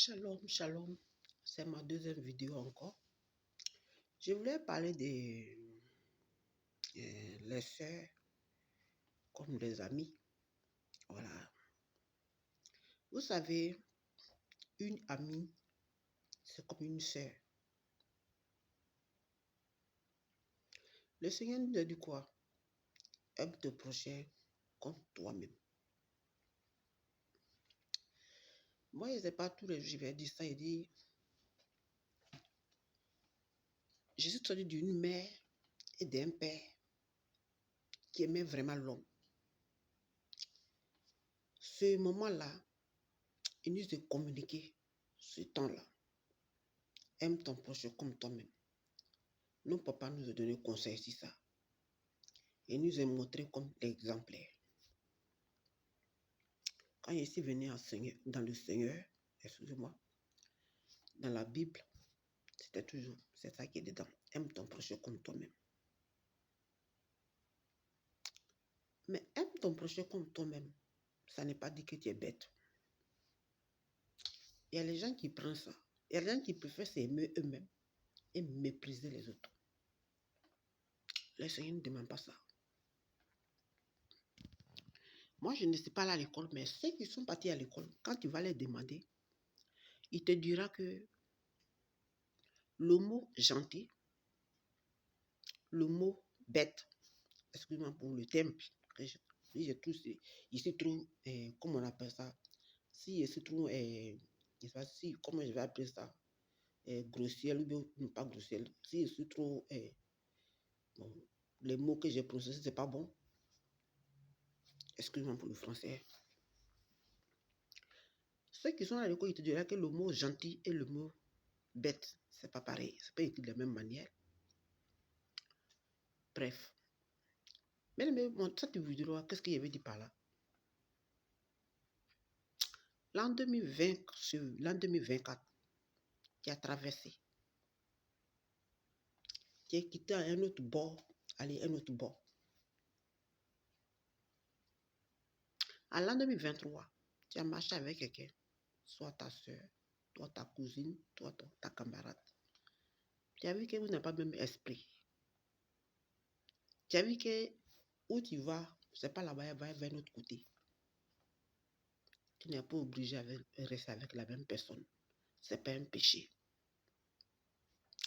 Shalom, shalom. C'est ma deuxième vidéo encore. Je voulais parler des les sœurs comme des amis. Voilà. Vous savez, une amie, c'est comme une sœur. Le Seigneur nous a dit quoi? Aime ton prochain comme toi-même. Moi, je ne sais pas tous les jours, je vais dire ça. Il dit, je suis sorti d'une mère et d'un père qui aimait vraiment l'homme. Ce moment-là, il nous a communiqué ce temps-là. Aime ton prochain comme toi-même. Nos papas nous ont donné conseil sur ça. Et nous a montré comme exemplaire. Quand je suis venu dans le Seigneur, excusez-moi, dans la Bible, c'était toujours, c'est ça qui est dedans. Aime ton prochain comme toi-même. Mais aime ton prochain comme toi-même, ça n'est pas dit que tu es bête. Il y a les gens qui prennent ça. Il y a les gens qui préfèrent s'aimer eux-mêmes et mépriser les autres. Le Seigneur ne demande pas ça. Moi, je ne suis pas allé à l'école, mais ceux qui sont partis à l'école, quand tu vas les demander, il te dira que le mot gentil, le mot bête, excuse-moi pour le terme, il se trouve, comment on appelle ça, si il se trouve, si, comment je vais appeler ça, grossier, ou bien pas grossier, si il se trouve, bon, les mots que j'ai prononcés, c'est pas bon, excuse-moi pour le français. Ceux qui sont à l'école, ils te diront que le mot gentil et le mot bête, c'est pas pareil, c'est pas écrit de la même manière. Bref. Mais ça te vous dira, qu'est-ce qu'il y avait dit par là? L'an 2024, qui a traversé, qui est quitté à un autre bord, aller à un autre bord. À l'an 2023, tu as marché avec quelqu'un, soit ta soeur, toi ta cousine, toi ta camarade. Tu as vu que vous n'avez pas le même esprit. Tu as vu que où tu vas, c'est pas là-bas, va vers l'autre côté. Tu n'es pas obligé de rester avec la même personne. C'est pas un péché.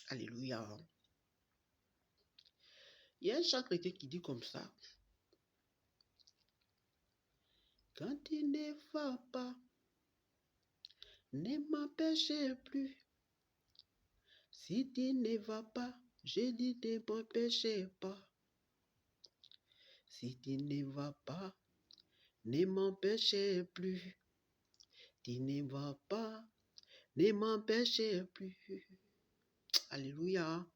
Alléluia. Il y a un chant chrétien qui dit comme ça. Quand il ne va pas, ne m'empêchez plus. Si tu ne vas pas, je dis ne m'empêchez pas. Si tu ne vas pas, ne m'empêchez plus. Tu ne vas pas, ne m'empêchez plus. Alléluia.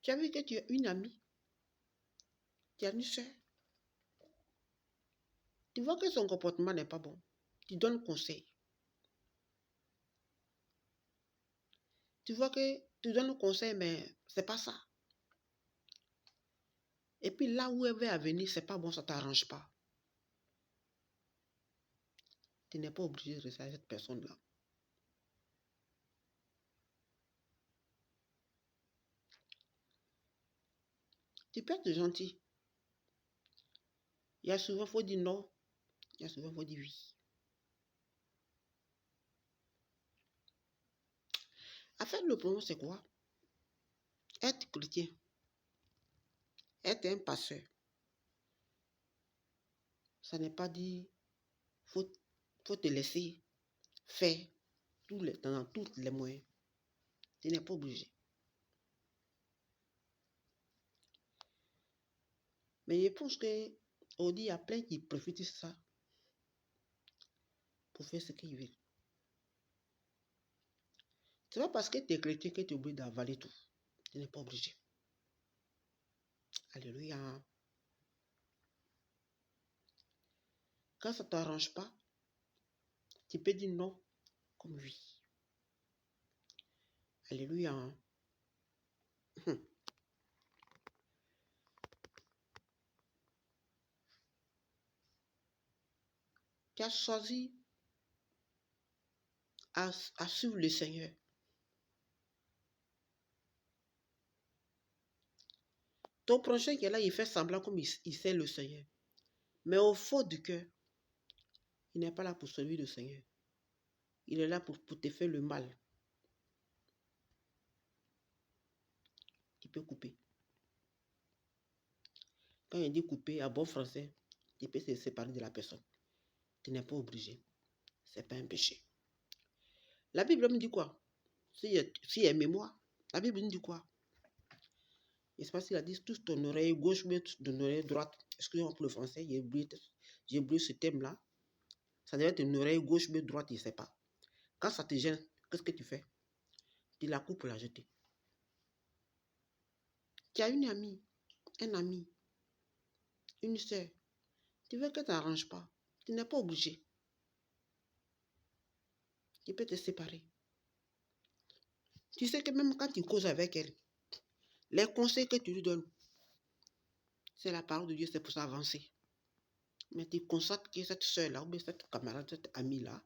Tu as vu que tu as une amie, tu as une soeur. Tu vois que son comportement n'est pas bon. Tu donnes conseil. Tu vois que tu donnes le conseil, mais c'est pas ça. Et puis là où elle veut venir, c'est pas bon, ça t'arrange pas. Tu n'es pas obligé de rester avec cette personne-là. Tu peux être gentil. Il y a souvent, il faut dire non. Il y a souvent, il faut dire oui. En fait, le problème, c'est quoi? Être chrétien, être un pasteur, ça n'est pas dit, faut te laisser faire dans tous les moyens. Tu n'es pas obligé. Mais je pense qu'aujourd'hui, il y a plein qui profitent de ça pour faire ce qu'ils veulent. C'est pas parce que tu es chrétien que tu es obligé d'avaler tout. Tu n'es pas obligé. Alléluia. Quand ça ne t'arrange pas, tu peux dire non comme oui. Alléluia. Tu as choisi à suivre le Seigneur. Ton prochain qui est là, il fait semblant comme il sait le Seigneur. Mais au fond du cœur, il n'est pas là pour servir le Seigneur. Il est là pour te faire le mal. Tu peux couper. Quand il dit couper, à bon français, tu peux se séparer de la personne. Tu n'es pas obligé. Ce n'est pas un péché. La Bible me dit quoi? S'il y a mémoire, la Bible me dit quoi? Je ne sais pas s'il a dit tous ton oreille gauche, mais ton oreille droite. Excusez-moi pour le français, j'ai oublié ce thème-là. Ça devait être une oreille gauche, mais droite, je ne sais pas. Quand ça te gêne, qu'est-ce que tu fais? Tu la coupes pour la jeter. Tu as une amie, un ami, une soeur. Tu veux qu'elle ne t'arrange pas. Tu n'es pas obligé. Tu peux te séparer. Tu sais que même quand tu causes avec elle, les conseils que tu lui donnes, c'est la parole de Dieu, c'est pour s'avancer. Mais tu constates que cette soeur-là, ou bien cette camarade, cette amie-là,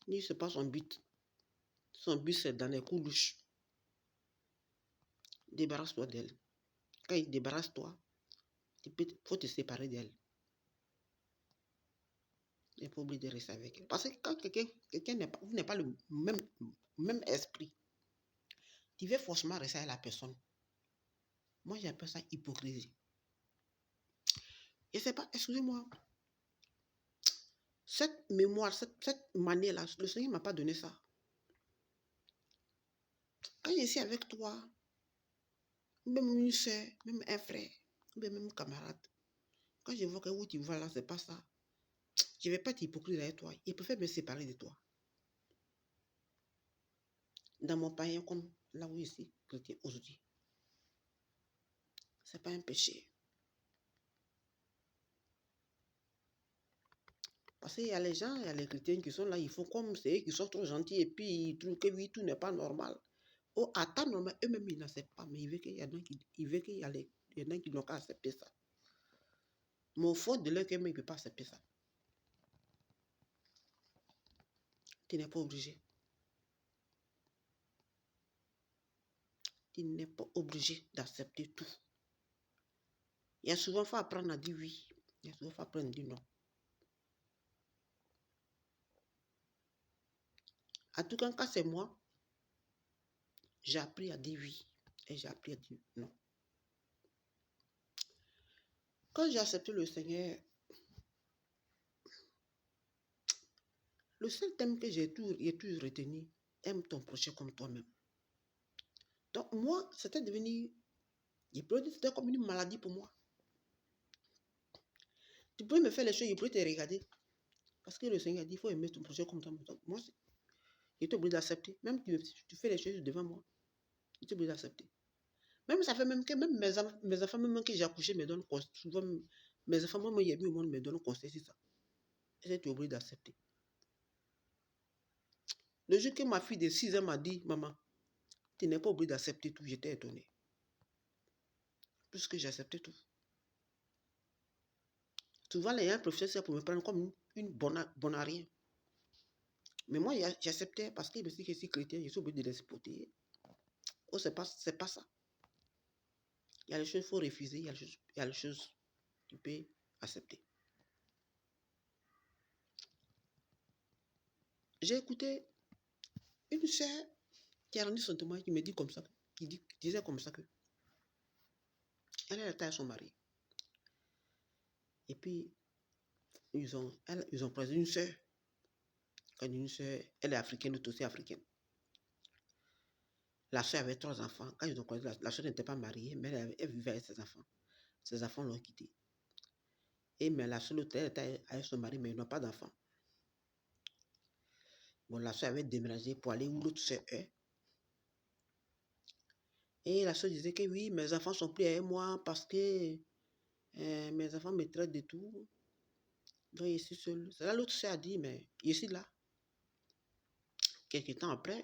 lui, ce n'est pas son but. Son but, c'est dans les coups louches. Débarrasse-toi d'elle. Quand il débarrasse toi, il faut te séparer d'elle. Il n'est pas obligé de rester avec elle. Parce que quand quelqu'un n'est pas le même esprit, tu veux forcément rester avec la personne. Moi, j'appelle ça hypocrisie. Et c'est pas, excusez-moi, cette mémoire, cette manière-là, le Seigneur ne m'a pas donné ça. Quand je suis avec toi, même une soeur, même un frère, même un camarade, quand je vois que où tu vas là, c'est pas ça, je ne vais pas être hypocrite avec toi. Il préfère me séparer de toi. Dans mon païen, comme là où je suis chrétien aujourd'hui, ce n'est pas un péché. Parce qu'il y a les gens, il y a les chrétiens qui sont là, ils font comme c'est eux qui sont trop gentils et puis ils trouvent que oui, tout n'est pas normal. Oh, à temps normal, eux-mêmes, ils n'acceptent pas, mais ils veulent qu'il y en a qui n'ont qu'à accepter ça. Mais au fond de leur cœur, ils ne peuvent pas accepter ça. Tu n'es pas obligé. Tu n'es pas obligé d'accepter tout. Il y a souvent, il faut apprendre à dire oui. Il y a souvent, il faut apprendre à dire non. En tout cas, quand c'est moi, j'ai appris à dire oui et j'ai appris à dire non. Quand j'ai accepté le Seigneur, le seul thème que j'ai toujours retenu, aime ton prochain comme toi-même. Donc moi, c'était devenu, c'était comme une maladie pour moi. Tu peux me faire les choses, je peux te regarder. Parce que le Seigneur a dit, il faut aimer ton prochain comme toi-même. Donc moi, j'étais obligé d'accepter. Même tu fais les choses devant moi, j'étais obligé d'accepter. Même ça fait même que même mes enfants, même que j'ai accouché, me donnent conseil. Souvent, mes enfants, moi, il y a au monde, me donnent conseil, c'est ça. Et j'étais obligé d'accepter. Le jour que ma fille de 6 ans m'a dit, maman, tu n'es pas obligé d'accepter tout, j'étais étonné. Puisque j'acceptais tout. Souvent, les gens professeurs, c'est pour me prendre comme une bonne à rien. Mais moi, j'acceptais parce que je me suis dit que je suis chrétien, je suis obligé de les supporter. Oh, c'est pas ça. Il y a les choses qu'il faut refuser, il y a les choses que tu peux accepter. J'ai écouté une sœur qui a rendu son témoin, qui me dit comme ça, qui disait comme ça que elle était à son mari. Et puis, ils ont pris une sœur. Quand une sœur, elle est africaine, l'autre aussi africaine. La sœur avait 3 enfants. Quand ils ont croisé, la sœur n'était pas mariée, mais elle vivait avec ses enfants. Ses enfants l'ont quittée. Mais la sœur, l'autre, elle était avec son mari, mais ils n'ont pas d'enfants. Bon, la sœur avait déménagé pour aller où l'autre sœur est. Et la sœur disait que oui, mes enfants sont plus avec moi parce que mes enfants me traitent de tout. Donc, je suis seule. C'est là l'autre sœur a dit, mais je suis là. Quelques temps après,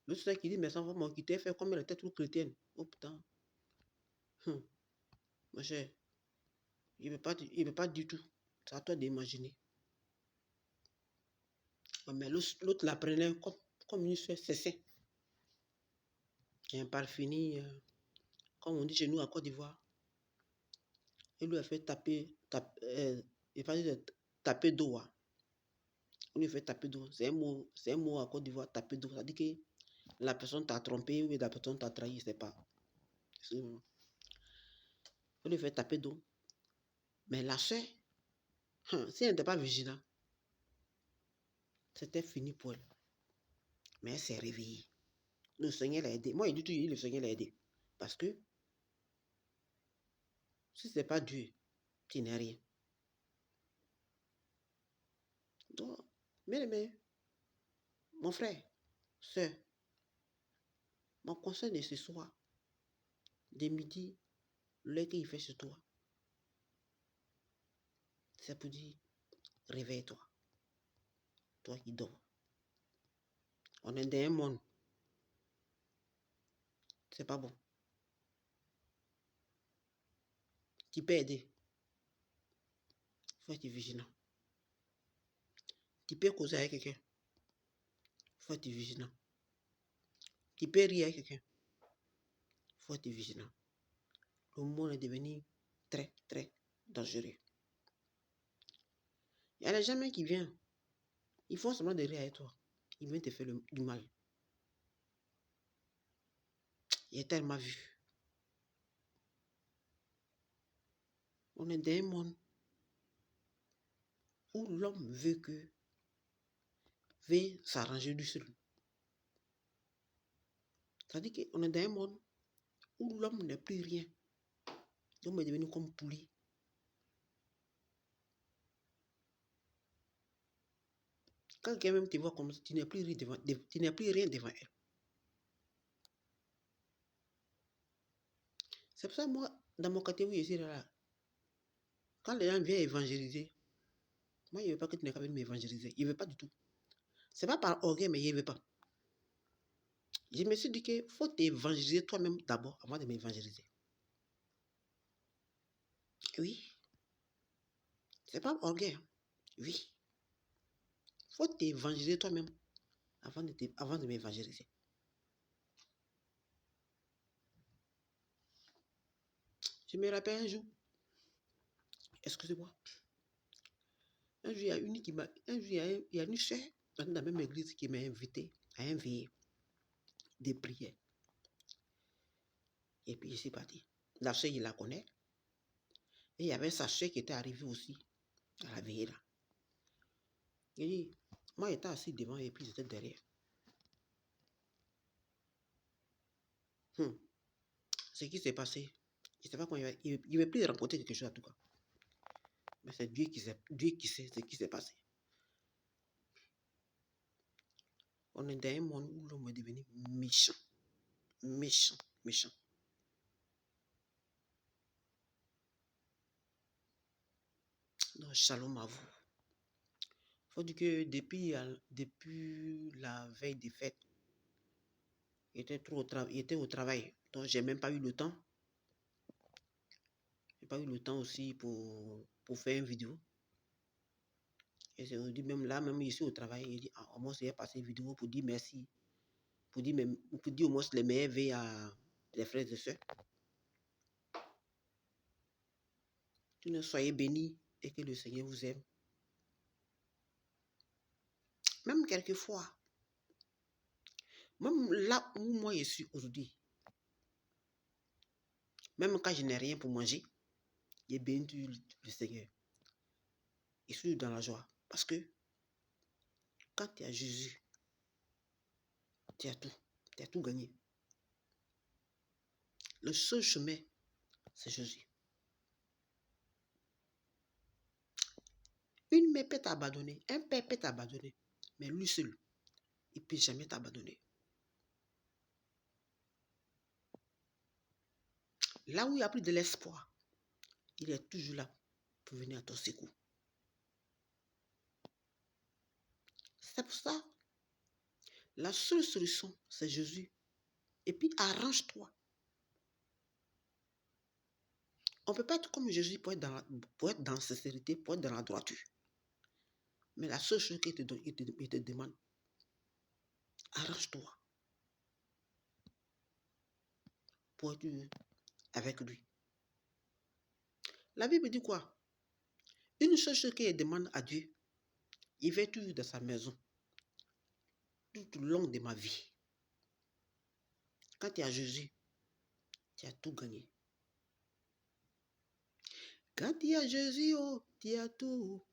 l'autre sœur qui dit, mes enfants m'ont quitté, fait comme elle était toute chrétienne. Oh putain. Mon cher, il ne veut pas du tout C'est à toi d'imaginer. Mais l'autre la prenait comme une soeur, c'est. Un parfini, comme on dit chez nous à Côte d'Ivoire. Il lui a fait il fallait taper d'eau. On lui fait taper d'eau. C'est un mot à Côte d'Ivoire, taper d'eau. Ça dit que la personne t'a trompé ou la personne t'a trahi, c'est pas. On lui fait taper d'eau. Mais la soeur, si elle n'était pas vigilante, c'était fini pour elle. Mais elle s'est réveillée. Le Seigneur l'a aidé. Moi, il dit tout, le Seigneur l'a aidé. Parce que si ce n'est pas Dieu, tu n'es rien. Donc, bien aimé, mon frère, soeur, mon conseil de ce soir, de midi, l'heure qu'il fait sur toi, c'est pour dire, réveille-toi. Toi qui dors. On est dans un monde. C'est pas bon. Tu peux aider. Il faut être vigilant. Tu peux causer avec quelqu'un. Il faut être vigilant. Tu peux rire avec quelqu'un. Il faut être vigilant. Le monde est devenu très, très dangereux. Il y a des gens qui viennent. Ils font semblant de rire avec toi. Ils viennent te faire du mal. Il est tellement vu. On est dans un monde où l'homme veut s'arranger du seul. C'est-à-dire qu'on est dans un monde où l'homme n'est plus rien. L'homme est devenu comme poulet. Quand quelqu'un même te voit comme ça, tu n'es plus rien devant elle. C'est pour ça, moi, dans mon catégorie ici, là, quand les gens viennent évangéliser, moi, il ne veut pas que tu n'aies qu'à venir m'évangéliser. Il ne veut pas du tout. Ce n'est pas par orgueil, mais il ne veut pas. Je me suis dit qu'il faut t'évangéliser toi-même d'abord avant de m'évangéliser. Oui. Ce n'est pas orgueil. Oui. Il faut t'évangéliser toi-même avant de m'évangéliser. Je me rappelle un jour, excusez-moi, un jour, il y a une soeur dans la même église qui m'a invité à un veillée des prières. Et puis, je suis parti. La soeur, il la connaît. Et il y avait sa soeur qui était arrivée aussi à la veillée là. Il dit, moi, j'étais assis devant et puis j'étais derrière. Ce qui s'est passé, je ne sais pas quand il ne veut plus rencontrer quelque chose en tout cas. Mais c'est Dieu qui sait ce qui s'est passé. On est dans un monde où l'homme est devenu méchant. Méchant, méchant. Donc, shalom à vous. Il faut dire que depuis la veille des fêtes, il était au travail. Donc, je n'ai même pas eu le temps. Je n'ai pas eu le temps aussi pour faire une vidéo. Et c'est dit même là, même ici au travail, il dit, au moins, j'ai passé une vidéo pour dire merci. Pour dire au moins les meilleurs vœux à les frères et sœurs. Que soyez bénis et que le Seigneur vous aime. Même quelquefois, même là où moi je suis aujourd'hui, même quand je n'ai rien pour manger, j'ai béni le Seigneur. Je suis dans la joie. Parce que quand tu as Jésus, tu as tout. Tu as tout gagné. Le seul chemin, c'est Jésus. Une mère peut t'abandonner, un père peut t'abandonner, mais lui seul, il ne peut jamais t'abandonner. Là où il n'y a plus de l'espoir, il est toujours là pour venir à ton secours. C'est pour ça, la seule solution, c'est Jésus. Et puis, arrange-toi. On ne peut pas être comme Jésus pour être dans la sincérité, pour être dans la droiture. Mais la seule chose qu'il te demande, arrange-toi pour être avec lui. La Bible dit quoi? Une seule chose qu'il demande à Dieu, il va être dans sa maison tout au long de ma vie. Quand tu es à Jésus, tu as tout gagné. Quand tu es à Jésus, oh, tu as tout.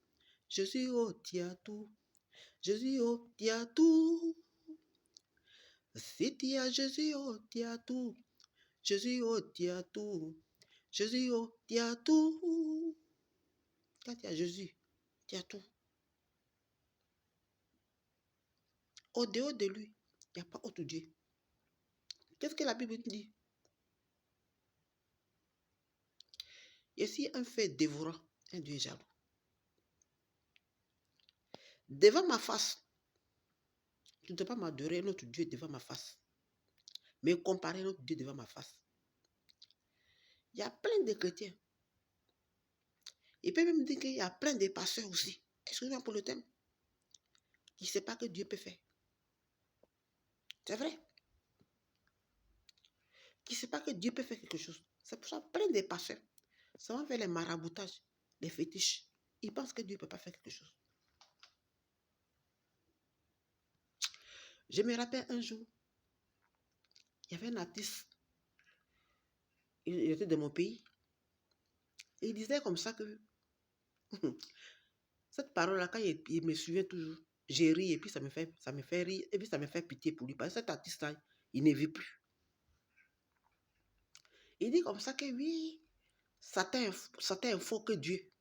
Jésus, oh, tu as tout. Jésus, oh, tu as tout. Si tu es à Jésus, oh, tu as tout. Jésus, oh, tu as tout. Jésus, oh, tu as tout. Quand tu es à Jésus, tu as tout. Au dehors de lui, il n'y a pas autre Dieu. Qu'est-ce que la Bible dit? Et si un fait dévorant, un Dieu jaloux. Devant ma face, tu ne dois pas m'adorer notre Dieu devant ma face, mais comparer notre Dieu devant ma face. Il y a plein de chrétiens. Il peut même dire qu'il y a plein de pasteurs aussi. Excusez-moi pour le thème. Qui ne sait pas que Dieu peut faire. C'est vrai. Qui ne sait pas que Dieu peut faire quelque chose. C'est pour ça plein de pasteurs. Ça va faire les maraboutages, les fétiches. Ils pensent que Dieu ne peut pas faire quelque chose. Je me rappelle un jour, il y avait un artiste. Il était de mon pays. Et il disait comme ça que cette parole-là, quand il me souvient toujours, j'ai ri et puis ça me fait rire et puis ça me fait pitié pour lui. Parce que cet artiste-là, il ne vit plus. Il dit comme ça que oui, Satan info que Dieu.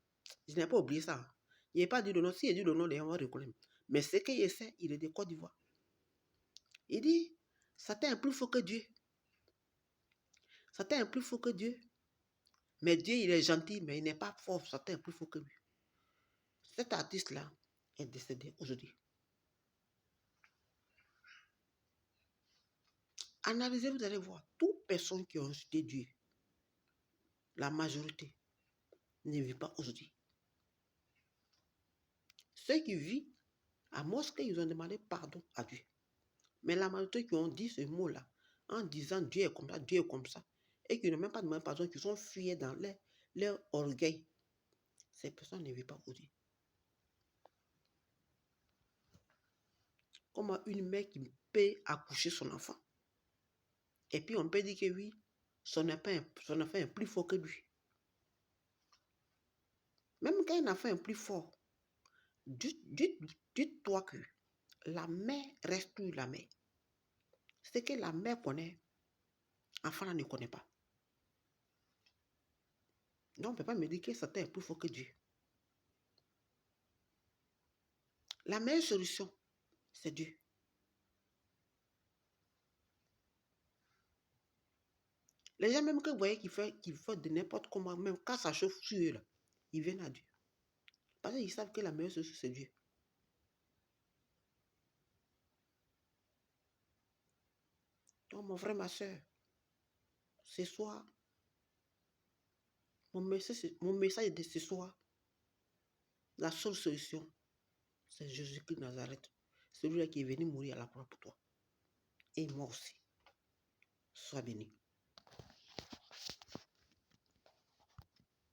Je n'ai pas oublié ça. Il n'a pas dit le nom. S'il a dit le nom, on va reconnaître. Mais ce qu'il sait, il est de Côte d'Ivoire. Il dit, Satan est plus fort que Dieu. Satan est plus fort que Dieu. Mais Dieu, il est gentil, mais il n'est pas fort. Satan est plus fort que lui. Cet artiste-là est décédé aujourd'hui. Analysez, vous allez voir. Toutes personnes qui ont insulté Dieu, la majorité, ne vivent pas aujourd'hui. Ceux qui vivent, à moins qu'ils ont demandé pardon à Dieu. Mais la majorité qui ont dit ce mot-là, en disant Dieu est comme ça, et qui n'ont même pas demandé pardon, qui sont fuyés dans leur orgueil, ces personnes ne vivent pas aujourd'hui. Comment une mère qui peut accoucher son enfant, et puis on peut dire que oui, son enfant est plus fort que lui. Même quand un enfant est plus fort, dites-toi que la mère reste toujours la mère. Ce que la mère connaît, l'enfant ne connaît pas. Donc on ne peut pas me dire que Satan est plus fort que Dieu. La meilleure solution, c'est Dieu. Les gens même que vous voyez qu'ils font de n'importe comment, même quand ça chauffe sur eux, là, ils viennent à Dieu. Parce qu'ils savent que la meilleure solution, c'est Dieu. Donc mon frère, ma soeur, ce soir, mon message de ce soir, la seule solution, c'est Jésus-Christ de Nazareth. Celui-là qui est venu mourir à la croix pour toi. Et moi aussi. Sois béni.